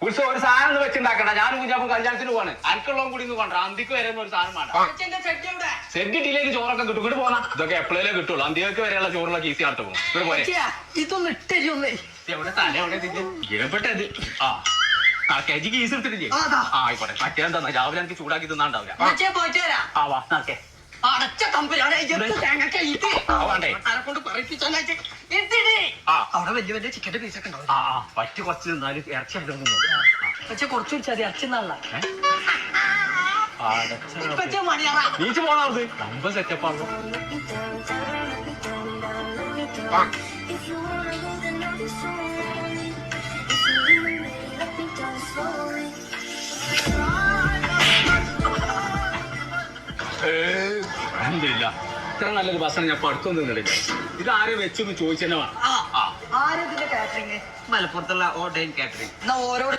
ഉത്സവം ഒരു സാധനം വെച്ചുണ്ടാക്കണ്ട. ഞാനും കുഞ്ഞാപ്പം കല്യാണത്തിന് പോവാണ്. അനക്കുള്ളതും കൂടി ഒന്ന് കൊണ്ട. അന്തിക്ക് വരുന്ന ഒരു സാധനം വേണ്ട. സെറ്റ് ഇട്ടിലേക്ക് ചോറൊക്കെ കിട്ടും. ഇങ്ങോട്ട് പോകാം. ഇതൊക്കെ എപ്പോഴേ കിട്ടുള്ളൂ. അന്തിക്ക് വരെയുള്ള ചോറുകളൊക്കെ ഈസി ആയിട്ട് പോകും. ഇവിടെ പോലെ ഇതൊന്നും ഇട്ടൊന്നേ. എവിടെ തല എവിടെപ്പെട്ടത്? ആ കെജിക്ക് ഈസ് എടുത്തിട്ടില്ലേ? ആയിക്കോട്ടെ. മറ്റേന്താ രാവിലെ എനിക്ക് ചൂടാക്കി തിന്നാണ്ടാവില്ല. ആ വാ നോക്കേ. അടച്ച തമ്പുരാനെ വേണ്ടേ കൊണ്ട് അവിടെ വലിയ വലിയ ചിക്കന്റെ പീസൊക്കെ ഉണ്ടാവും. പറ്റി കുറച്ച് നിന്നാലും ഇറച്ചി എടുക്കുന്നു. പക്ഷെ കുറച്ച് പിടിച്ചാൽ ഇറച്ചി നാളെ നീച്ച് പോണത് നമ്പർ സെറ്റപ്പാണല്ലോ. അൽഹംദുലില്ലാ. ഇത്ര നല്ലൊരു ഭക്ഷണം ഞാൻ അടുത്തൊന്നും നിന്നില്ല. ഇത് ആരും വെച്ചൊന്ന് ചോദിച്ചെന്നെ വേണം. ആരതിന്റെ കാറ്ററിംഗ്? മലപ്പുറത്തുള്ള ഓൺലൈൻ കാറ്ററിംഗ്. ഓരോ